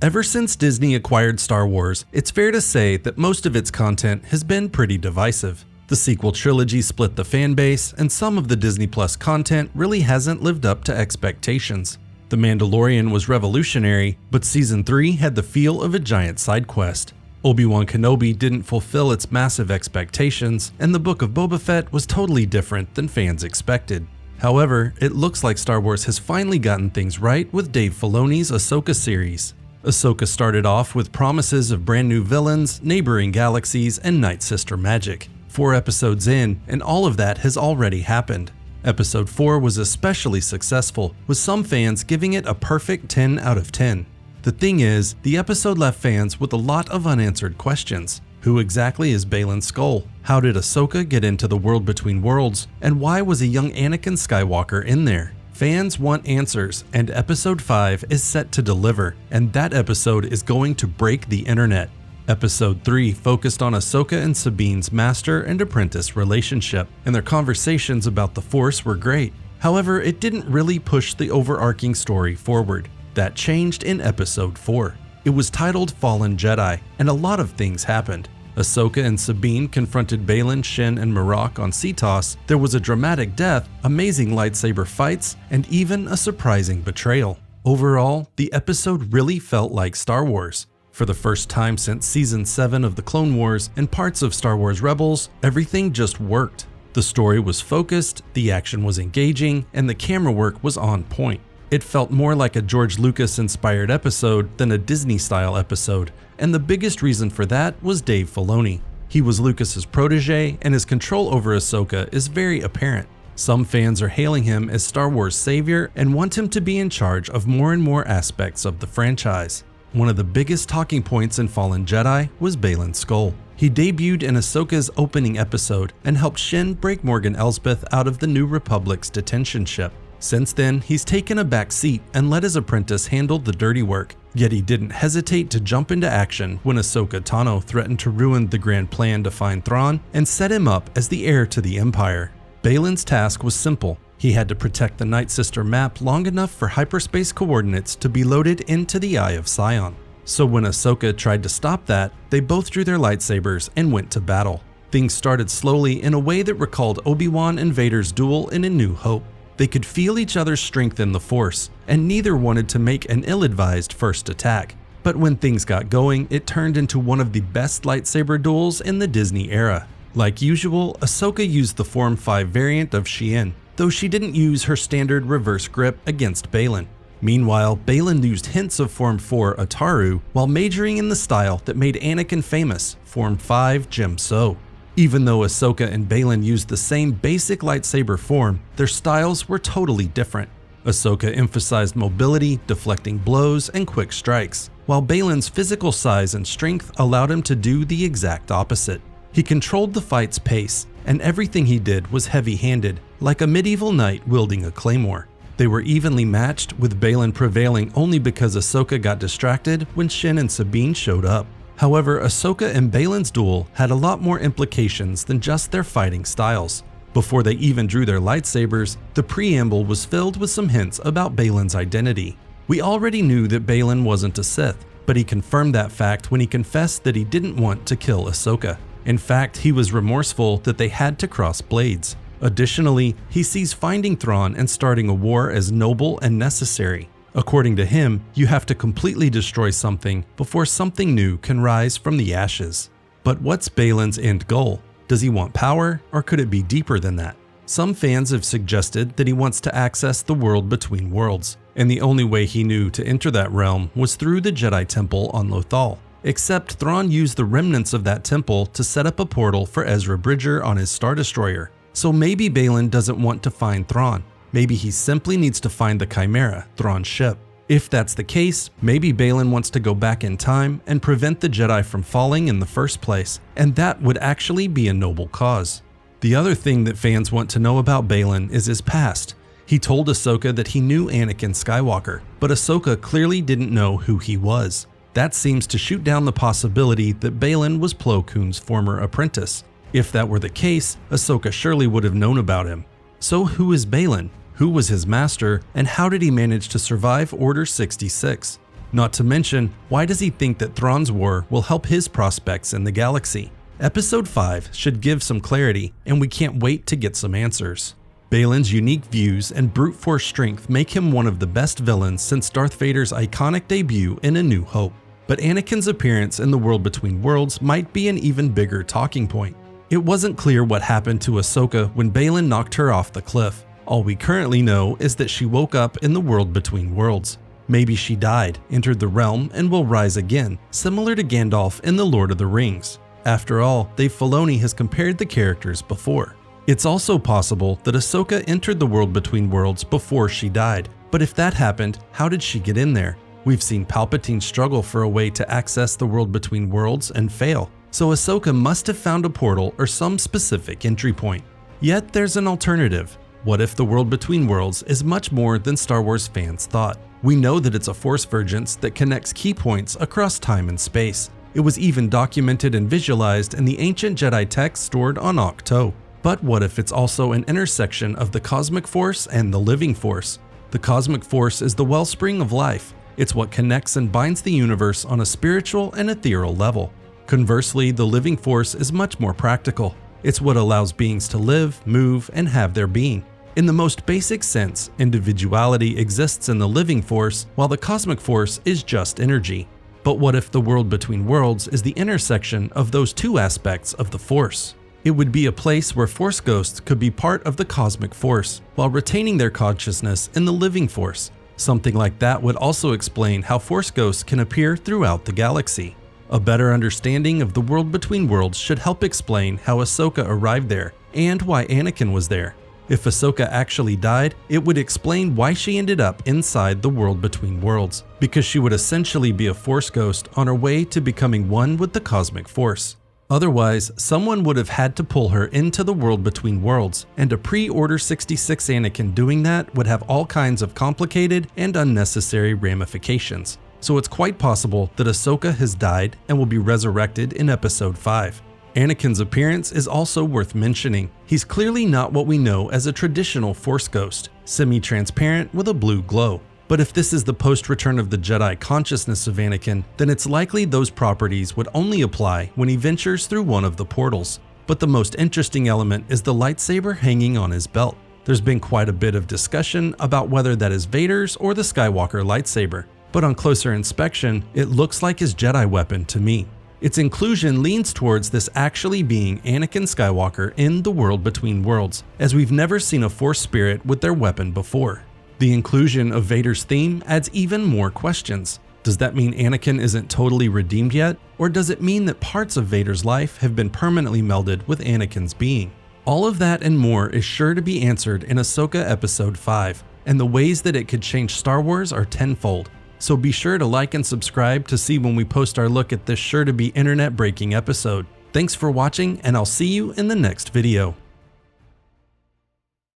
Ever since Disney acquired Star Wars, it's fair to say that most of its content has been pretty divisive. The sequel trilogy split the fanbase, and some of the Disney Plus content really hasn't lived up to expectations. The Mandalorian was revolutionary, but Season 3 had the feel of a giant side quest. Obi-Wan Kenobi didn't fulfill its massive expectations, and the Book of Boba Fett was totally different than fans expected. However, it looks like Star Wars has finally gotten things right with Dave Filoni's Ahsoka series. Ahsoka started off with promises of brand new villains, neighboring galaxies, and Nightsister Magick. 4 episodes in, and all of that has already happened. Episode 4 was especially successful, with some fans giving it a perfect 10 out of 10. The thing is, the episode left fans with a lot of unanswered questions. Who exactly is Baylon Skoll? How did Ahsoka get into the world between worlds? And why was a young Anakin Skywalker in there? Fans want answers, and Episode 5 is set to deliver, and that episode is going to break the internet. Episode 3 focused on Ahsoka and Sabine's master and apprentice relationship, and their conversations about the Force were great. However, it didn't really push the overarching story forward. That changed in Episode 4. It was titled Fallen Jedi, and a lot of things happened. Ahsoka and Sabine confronted Baylon, Shin, and Marok on Cetos. There was a dramatic death, amazing lightsaber fights, and even a surprising betrayal. Overall, the episode really felt like Star Wars. For the first time since Season 7 of the Clone Wars and parts of Star Wars Rebels, everything just worked. The story was focused, the action was engaging, and the camera work was on point. It felt more like a George Lucas-inspired episode than a Disney-style episode, and the biggest reason for that was Dave Filoni. He was Lucas's protege, and his control over Ahsoka is very apparent. Some fans are hailing him as Star Wars' savior and want him to be in charge of more and more aspects of the franchise. One of the biggest talking points in Fallen Jedi was Baylon Skoll. He debuted in Ahsoka's opening episode and helped Shin break Morgan Elsbeth out of the New Republic's detention ship. Since then, he's taken a back seat and let his apprentice handle the dirty work, yet he didn't hesitate to jump into action when Ahsoka Tano threatened to ruin the grand plan to find Thrawn and set him up as the heir to the Empire. Baylon's task was simple. He had to protect the Nightsister map long enough for hyperspace coordinates to be loaded into the Eye of Sion. So when Ahsoka tried to stop that, they both drew their lightsabers and went to battle. Things started slowly in a way that recalled Obi-Wan and Vader's duel in A New Hope. They could feel each other's strength in the Force, and neither wanted to make an ill-advised first attack. But when things got going, it turned into one of the best lightsaber duels in the Disney era. Like usual, Ahsoka used the Form 5 variant of Xi'an, though she didn't use her standard reverse grip against Baylon. Meanwhile, Baylon used hints of Form 4 Ataru while majoring in the style that made Anakin famous, Form 5 Jim-So. Even though Ahsoka and Baylon used the same basic lightsaber form, their styles were totally different. Ahsoka emphasized mobility, deflecting blows, and quick strikes, while Baylon's physical size and strength allowed him to do the exact opposite. He controlled the fight's pace, and everything he did was heavy-handed, like a medieval knight wielding a claymore. They were evenly matched, with Baylon prevailing only because Ahsoka got distracted when Shin and Sabine showed up. However, Ahsoka and Baylon's duel had a lot more implications than just their fighting styles. Before they even drew their lightsabers, the preamble was filled with some hints about Baylon's identity. We already knew that Baylon wasn't a Sith, but he confirmed that fact when he confessed that he didn't want to kill Ahsoka. In fact, he was remorseful that they had to cross blades. Additionally, he sees finding Thrawn and starting a war as noble and necessary. According to him, you have to completely destroy something before something new can rise from the ashes. But what's Baylon's end goal? Does he want power, or could it be deeper than that? Some fans have suggested that he wants to access the world between worlds, and the only way he knew to enter that realm was through the Jedi Temple on Lothal. Except Thrawn used the remnants of that temple to set up a portal for Ezra Bridger on his Star Destroyer. So maybe Baylon doesn't want to find Thrawn. Maybe he simply needs to find the Chimera, Thrawn's ship. If that's the case, maybe Baylon wants to go back in time and prevent the Jedi from falling in the first place, and that would actually be a noble cause. The other thing that fans want to know about Baylon is his past. He told Ahsoka that he knew Anakin Skywalker, but Ahsoka clearly didn't know who he was. That seems to shoot down the possibility that Baylon was Plo Koon's former apprentice. If that were the case, Ahsoka surely would have known about him. So who is Baylon? Who was his master, and how did he manage to survive Order 66? Not to mention, why does he think that Thrawn's war will help his prospects in the galaxy? Episode 5 should give some clarity, and we can't wait to get some answers. Baylon's unique views and brute force strength make him one of the best villains since Darth Vader's iconic debut in A New Hope. But Anakin's appearance in the World Between Worlds might be an even bigger talking point. It wasn't clear what happened to Ahsoka when Baylon knocked her off the cliff. All we currently know is that she woke up in the World Between Worlds. Maybe she died, entered the realm, and will rise again, similar to Gandalf in The Lord of the Rings. After all, Dave Filoni has compared the characters before. It's also possible that Ahsoka entered the World Between Worlds before she died. But if that happened, how did she get in there? We've seen Palpatine struggle for a way to access the World Between Worlds and fail, so Ahsoka must have found a portal or some specific entry point. Yet there's an alternative. What if the World Between Worlds is much more than Star Wars fans thought? We know that it's a force vergence that connects key points across time and space. It was even documented and visualized in the ancient Jedi text stored on Ahch-To. But what if it's also an intersection of the cosmic force and the living force? The cosmic force is the wellspring of life. It's what connects and binds the universe on a spiritual and ethereal level. Conversely, the living force is much more practical. It's what allows beings to live, move, and have their being. In the most basic sense, individuality exists in the living force, while the cosmic force is just energy. But what if the World Between Worlds is the intersection of those two aspects of the force? It would be a place where Force ghosts could be part of the cosmic force, while retaining their consciousness in the living force. Something like that would also explain how Force ghosts can appear throughout the galaxy. A better understanding of the World Between Worlds should help explain how Ahsoka arrived there, and why Anakin was there. If Ahsoka actually died, it would explain why she ended up inside the World Between Worlds, because she would essentially be a Force ghost on her way to becoming one with the cosmic force. Otherwise, someone would have had to pull her into the World Between Worlds, and a pre-Order 66 Anakin doing that would have all kinds of complicated and unnecessary ramifications. So it's quite possible that Ahsoka has died and will be resurrected in Episode 5. Anakin's appearance is also worth mentioning. He's clearly not what we know as a traditional Force ghost, semi-transparent with a blue glow. But if this is the post-Return of the Jedi consciousness of Anakin, then it's likely those properties would only apply when he ventures through one of the portals. But the most interesting element is the lightsaber hanging on his belt. There's been quite a bit of discussion about whether that is Vader's or the Skywalker lightsaber, but on closer inspection, it looks like his Jedi weapon to me. Its inclusion leans towards this actually being Anakin Skywalker in the World Between Worlds, as we've never seen a Force spirit with their weapon before. The inclusion of Vader's theme adds even more questions. Does that mean Anakin isn't totally redeemed yet? Or does it mean that parts of Vader's life have been permanently melded with Anakin's being? All of that and more is sure to be answered in Ahsoka Episode 5, and the ways that it could change Star Wars are tenfold. So be sure to like and subscribe to see when we post our look at this sure to be internet breaking episode. Thanks for watching, and I'll see you in the next video.